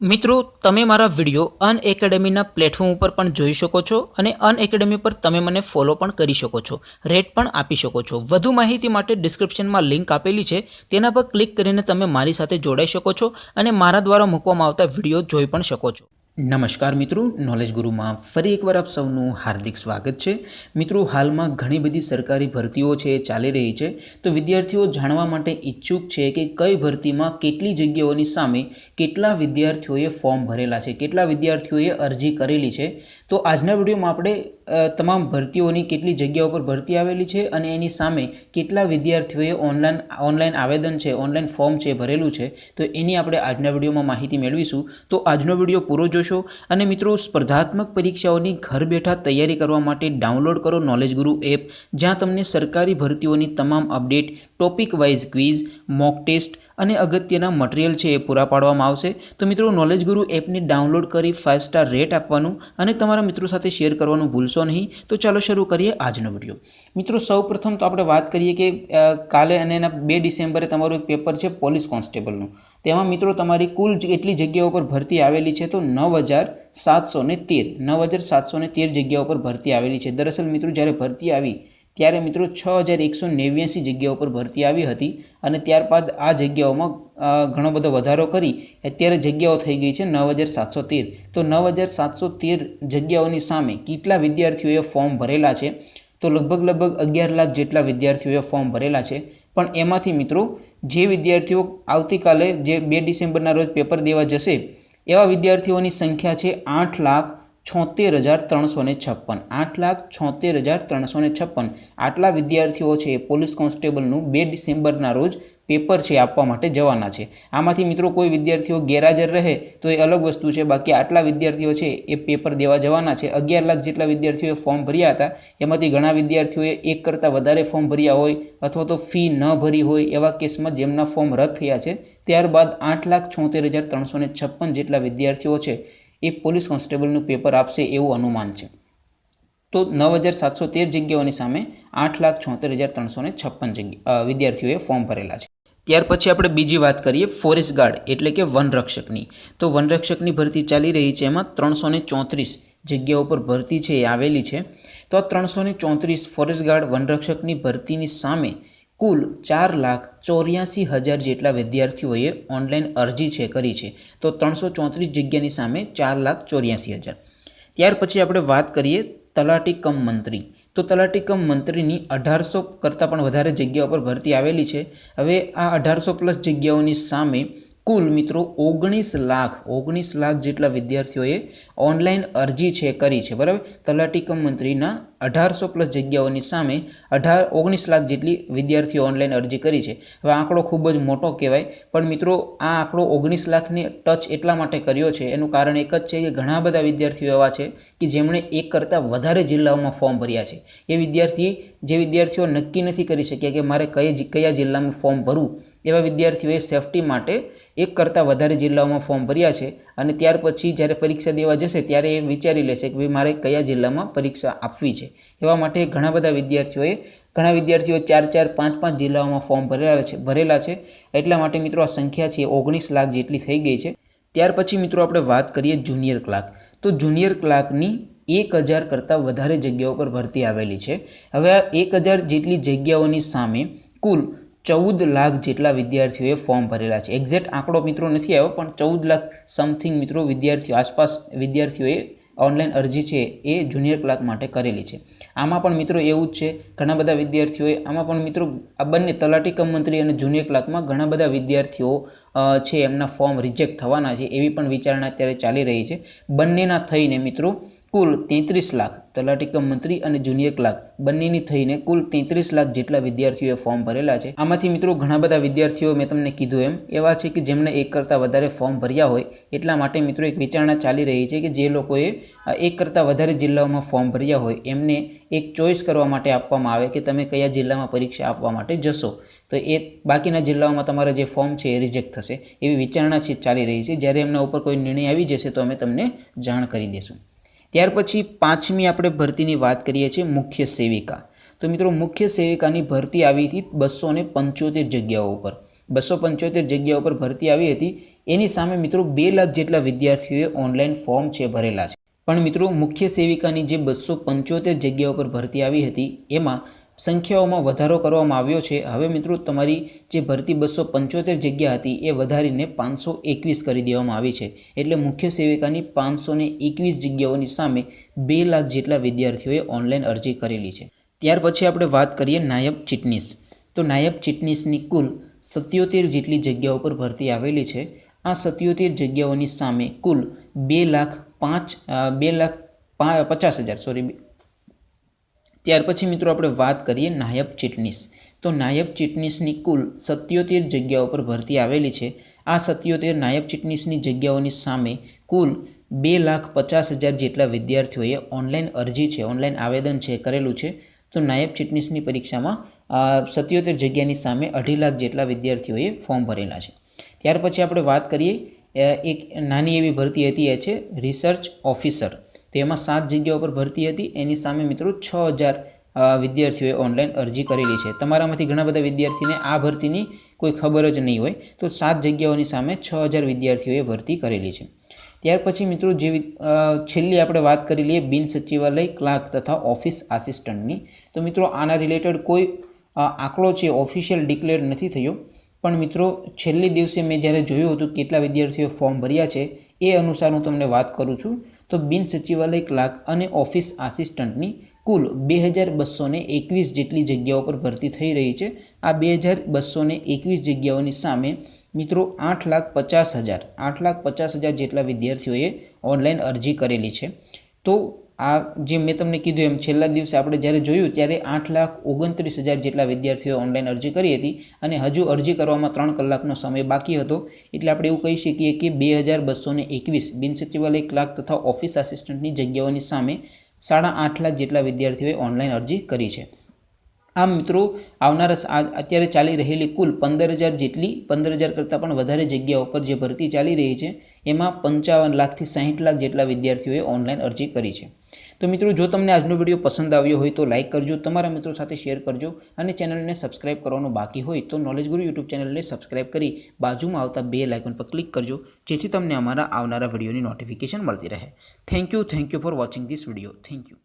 મિત્રો, તમે મારા વિડીયો અનએકેડમીના પ્લેટફોર્મ ઉપર પણ જોઈ શકો છો અને અનએકેડમી પર તમે મને ફોલો પણ કરી શકો છો, રેટ પણ આપી શકો છો. વધુ માહિતી માટે ડિસ્ક્રિપ્શનમાં લિંક આપેલી છે, તેના પર ક્લિક કરીને તમે મારી સાથે જોડાઈ શકો છો અને મારા દ્વારા મૂકવામાં આવતા વિડીયો જોઈ પણ શકો છો. નમસ્કાર મિત્રો, નોલેજ ગુરુમાં ફરી એકવાર આપ સૌનું હાર્દિક સ્વાગત છે. મિત્રો, હાલમાં ઘણી બધી સરકારી ભરતીઓ છે ચાલી રહી છે, તો વિદ્યાર્થીઓ જાણવા માટે ઈચ્છુક છે કે કઈ ભરતીમાં કેટલી જગ્યાઓની સામે કેટલા વિદ્યાર્થીઓએ ફોર્મ ભરેલા છે, કેટલા વિદ્યાર્થીઓએ અરજી કરેલી છે. તો આજના વિડીયોમાં આપણે તમામ ભરતીઓની કેટલી જગ્યાઓ પર ભરતી આવેલી છે અને એની સામે કેટલા વિદ્યાર્થીઓએ ઓનલાઈન આવેદન છે, ઓનલાઈન ફોર્મ છે ભરેલું છે, તો એની આપણે આજના વિડીયોમાં માહિતી મેળવીશું. તો આજનો વિડીયો પૂરો જોશો. અને મિત્રો, સ્પર્ધાત્મક પરીક્ષાઓની ઘર બેઠા તૈયારી કરવા માટે ડાઉનલોડ કરો નોલેજ ગુરુ એપ, જ્યાં તમને સરકારી ભરતીઓની તમામ update, topic wise quiz, mock test અને અગત્યના મટીરિયલ છે એ પૂરા પાડવામાં આવશે. તો મિત્રો, નોલેજ ગુરુ એપને ડાઉનલોડ કરી 5 સ્ટાર રેટ આપવાનું અને તમારા મિત્રો સાથે શેર કરવાનું ભૂલશો નહીં. તો ચાલો શરૂ કરીએ આજનો વિડીયો. મિત્રો, સૌપ્રથમ તો આપણે વાત કરીએ કે કાલે અને એના 2 ડિસેમ્બરે તમારું એક પેપર છે પોલીસ કોન્સ્ટેબલનું. તેમાં મિત્રો તમારી કુલ એટલી જગ્યાઓ પર ભરતી આવેલી છે તો 9,713 જગ્યાઓ પર ભરતી આવેલી છે. દરઅસલ મિત્રો, જ્યારે ભરતી આવી ત્યારે મિત્રો 6,189 જગ્યાઓ પર ભરતી આવી હતી અને ત્યારબાદ આ જગ્યાઓમાં ઘણો બધો વધારો કરી અત્યારે જગ્યાઓ થઈ ગઈ છે 9,713. તો 9,713 જગ્યાઓની સામે કેટલા વિદ્યાર્થીઓએ ફોર્મ ભરેલા છે? તો લગભગ 11 લાખ જેટલા વિદ્યાર્થીઓએ ફોર્મ ભરેલા છે. પણ એમાંથી મિત્રો જે વિદ્યાર્થીઓ આવતીકાલે જે 2 ડિસેમ્બરના રોજ પેપર દેવા જશે એવા વિદ્યાર્થીઓની સંખ્યા છે 8,76,356. 8,76,356 આટલા વિદ્યાર્થીઓ છે પોલીસ કોન્સ્ટેબલનું 2 ડિસેમ્બરના રોજ પેપર છે આપવા માટે જવાના છે. આમાંથી મિત્રો કોઈ વિદ્યાર્થીઓ ગેરહાજર રહે તો એ અલગ વસ્તુ છે, બાકી આટલા વિદ્યાર્થીઓ છે એ પેપર દેવા જવાના છે. 11 લાખ જેટલા વિદ્યાર્થીઓએ ફોર્મ ભર્યા હતા, એમાંથી ઘણા વિદ્યાર્થીઓએ એક કરતાં વધારે ફોર્મ ભર્યા હોય અથવા તો ફી ન ભરી હોય એવા કેસમાં જેમના ફોર્મ રદ થયા છે. ત્યારબાદ 8,76,356 જેટલા વિદ્યાર્થીઓ છે એ પોલીસ કોન્સ્ટેબલનું પેપર આપશે એવું અનુમાન છે. તો 9,713 જગ્યાઓની સામે 8,76,356 વિદ્યાર્થીઓએ ફોર્મ ભરેલા છે. ત્યાર પછી આપણે બીજી વાત કરીએ ફોરેસ્ટ ગાર્ડ એટલે કે વનરક્ષકની. તો વનરક્ષકની ભરતી ચાલી રહી છે, એમાં 334 જગ્યાઓ પર ભરતી છે એ આવેલી છે. તો આ 334 ફોરેસ્ટ ગાર્ડ વનરક્ષકની ભરતીની સામે કુલ 4,84,000 જેટલા વિદ્યાર્થીઓએ ઓનલાઈન અરજી છે કરી છે. તો 334 જગ્યાની સામે 4,84,000. ત્યાર પછી આપણે વાત કરીએ તલાટી કમ મંત્રી. તો તલાટી કમ મંત્રીની 1800 કરતાં પણ વધારે જગ્યાઓ પર ભરતી આવેલી છે. હવે આ 1800 પ્લસ જગ્યાઓની સામે કુલ મિત્રો 19 લાખ જેટલા વિદ્યાર્થીઓએ ઓનલાઈન અરજી છે કરી છે, બરાબર. તલાટી કમ મંત્રીના 1800 પ્લસ જગ્યાઓની સામે 19 લાખ જેટલી વિદ્યાર્થીઓ ઓનલાઈન અરજી કરી છે. હવે આંકડો ખૂબ જ મોટો કહેવાય, પણ મિત્રો આ આંકડો 19 લાખને ટચ એટલા માટે કર્યો છે, એનું કારણ એક જ છે કે ઘણા બધા વિદ્યાર્થીઓ એવા છે કે જેમણે એક કરતાં વધારે જિલ્લાઓમાં ફોર્મ ભર્યા છે. જે વિદ્યાર્થીઓ નક્કી નથી કરી શક્યા કે મારે કયા જિલ્લામાં ફોર્મ ભરવું, એવા વિદ્યાર્થીઓએ સેફટી માટે એક કરતાં વધારે જિલ્લાઓમાં ફોર્મ ભર્યા છે અને ત્યાર પછી જ્યારે પરીક્ષા દેવા જશે ત્યારે એ વિચારી લેશે કે ભાઈ મારે કયા જિલ્લામાં પરીક્ષા આપવી છે. એવા માટે ઘણા વિદ્યાર્થીઓ 4-4, 5-5 જિલ્લાઓમાં ફોર્મ ભરેલા છે. એટલા માટે મિત્રો આ સંખ્યા છે 19 લાખ જેટલી થઈ ગઈ છે. ત્યાર પછી મિત્રો આપણે વાત કરીએ જુનિયર ક્લાર્ક. તો જુનિયર ક્લાર્કની 1,000 કરતાં વધારે જગ્યાઓ પર ભરતી આવેલી છે. હવે આ 1,000 જેટલી જગ્યાઓની સામે કુલ 14 લાખ જેટલા વિદ્યાર્થીઓએ ફોર્મ ભરેલા છે. એક્ઝેક્ટ આંકડો મિત્રો નથી આવ્યો, પણ 14 લાખ સમથિંગ મિત્રો વિદ્યાર્થીઓએ ઓનલાઈન અરજી છે એ જુનિયર ક્લાર્ક માટે કરેલી છે. આમાં પણ મિત્રો એવું જ છે, ઘણા બધા વિદ્યાર્થીઓએ આમાં પણ મિત્રો આ બંને તલાટી કમ મંત્રી અને જુનિયર ક્લાર્કમાં ઘણા બધા વિદ્યાર્થીઓ છે એમના ફોર્મ રિજેક્ટ થવાના છે એવી પણ વિચારણા અત્યારે ચાલી રહી છે. બંનેના થઈને મિત્રો કુલ 33 લાખ, તલાટી કમ મંત્રી અને જુનિયર ક્લાર્ક બંનેની થઈને કુલ 33 લાખ જેટલા વિદ્યાર્થીઓએ ફોર્મ ભરેલા છે. આમાંથી મિત્રો ઘણા બધા વિદ્યાર્થીઓ મેં તમને કીધું એમ એવા છે કે જેમણે એક કરતાં વધારે ફોર્મ ભર્યા હોય. એટલા માટે મિત્રો એક વિચારણા ચાલી રહી છે કે જે લોકોએ એક કરતાં વધારે જિલ્લાઓમાં ફોર્મ ભર્યા હોય એમને એક ચોઈસ કરવા માટે આપવામાં આવે કે તમે કયા જિલ્લામાં પરીક્ષા આપવા માટે જશો. તો એ બાકીના જિલ્લાઓમાં તમારા જે ફોર્મ છે એ રિજેક્ટ થશે એવી વિચારણા ચાલી રહી છે. જ્યારે એમના ઉપર કોઈ નિર્ણય આવી જશે તો અમે તમને જાણ કરી દઈશું. ત્યાર પછી 5મી આપણે ભરતીની વાત કરીએ છીએ મુખ્ય સેવિકા. તો મિત્રો મુખ્ય સેવિકાની ભરતી આવી હતી 275 જગ્યાઓ ઉપર. 275 જગ્યાઓ પર ભરતી આવી હતી એની સામે મિત્રો 2 લાખ જેટલા વિદ્યાર્થીઓએ ઓનલાઈન ફોર્મ છે ભરેલા છે। પણ મિત્રો મુખ્ય સેવિકાની જે 275 જગ્યાઓ પર ભરતી આવી હતી એમાં સંખ્યાઓમાં વધારો કરવામાં આવ્યો છે। હવે મિત્રો તમારી જે ભરતી 275 જગ્યા હતી એ વધારીને 521 કરી દેવામાં આવી છે। એટલે મુખ્ય સેવિકાની 521 જગ્યાઓની સામે 2 લાખ જેટલા વિદ્યાર્થીઓએ ઓનલાઈન અરજી કરેલી છે। ત્યાર પછી આપણે વાત કરીએ નાયબ ચીટનીસ। તો નાયબ ચીટનીસની કુલ 77 જેટલી જગ્યાઓ પર ભરતી આવેલી છે। આ 77 જગ્યાઓની સામે કુલ 2,50,000 ત્યાર પછી મિત્રો આપણે વાત કરીએ નાયબ ચીટનીસ। તો નાયબ ચીટનીસની કુલ 77 જગ્યાઓ પર ભરતી આવેલી છે। આ 77 નાયબ ચીટનીસની જગ્યાઓની સામે કુલ 2,50,000 જેટલા વિદ્યાર્થીઓએ ઓનલાઈન અરજી છે, ઓનલાઈન આવેદન છે કરેલું છે। તો નાયબ ચીટનીસની પરીક્ષામાં 77 જગ્યાની સામે 2.5 લાખ જેટલા વિદ્યાર્થીઓએ ફોર્મ ભરેલા છે। ત્યાર પછી આપણે વાત કરીએ એક નાની એવી ભરતી હતી, એ છે રિસર્ચ ઓફિસર। તેમાં 7 જગ્યાઓ પર ભરતી હતી, એની સામે મિત્રો 6,000 વિદ્યાર્થીઓએ ઓનલાઈન અરજી કરેલી છે। તમારામાંથી ઘણા બધા વિદ્યાર્થીને આ ભરતીની કોઈ ખબર જ નહીં હોય, તો 7 જગ્યાઓની સામે 6,000 વિદ્યાર્થીઓએ ભરતી કરેલી છે। ત્યાર પછી મિત્રો જે છેલ્લી આપણે વાત કરી લઈએ બિન સચિવાલય ક્લાર્ક તથા ઓફિસ આસિસ્ટન્ટની। તો મિત્રો આના રિલેટેડ કોઈ આંકડો છે ઓફિશિયલ ડિક્લેર નથી થયો, પણ મિત્રો છેલ્લી દિવસે મેં જ્યારે જોયું હતું કેટલા વિદ્યાર્થીઓએ ફોર્મ ભર્યા છે એ અનુસાર હું તમને વાત કરું છું। તો બિન સચિવાલય ક્લાર્ક અને ઓફિસ આસિસ્ટન્ટની કુલ 2,221 જેટલી જગ્યાઓ પર ભરતી થઈ રહી છે। આ 2,221 જગ્યાઓની સામે મિત્રો 8,50,000 જેટલા વિદ્યાર્થીઓએ ઓનલાઈન અરજી કરેલી છે। તો આ જે મેં તમને કીધું એમ છેલ્લા દિવસે આપણે જ્યારે જોયું ત્યારે 8,29,000 જેટલા વિદ્યાર્થીઓએ ઓનલાઈન અરજી કરી હતી અને હજુ અરજી કરવામાં 3 કલાકનો સમય બાકી હતો। એટલે આપણે એવું કહી શકીએ કે 2,221 બિન સચિવાલય ક્લાર્ક તથા ઓફિસ આસિસ્ટન્ટની જગ્યાઓની સામે 8.5 લાખ જેટલા વિદ્યાર્થીઓએ ઓનલાઈન અરજી કરી છે। આમ મિત્રો આવનારા અત્યારે ચાલી રહેલી કુલ 15,000 કરતાં પણ વધારે જગ્યાઓ પર જે ભરતી ચાલી રહી છે એમાં 55 લાખથી 60 લાખ જેટલા વિદ્યાર્થીઓએ ઓનલાઈન અરજી કરી છે। તો મિત્રો જો તમને આજનો વિડીયો પસંદ આવ્યો હોય તો લાઇક કરજો, તમારા મિત્રો સાથે શેર કરજો અને ચેનલને સબસ્ક્રાઇબ કરવાનું બાકી હોય તો નોલેજ ગુરુ યુટ્યુબ ચેનલને સબસ્ક્રાઇબ કરી બાજુમાં આવતા બેલ આઇકન પર ક્લિક કરજો, જેથી તમને અમારા આવનારા વિડીયોની નોટિફિકેશન મળતી રહે। Thank you for watching this video. Thank you.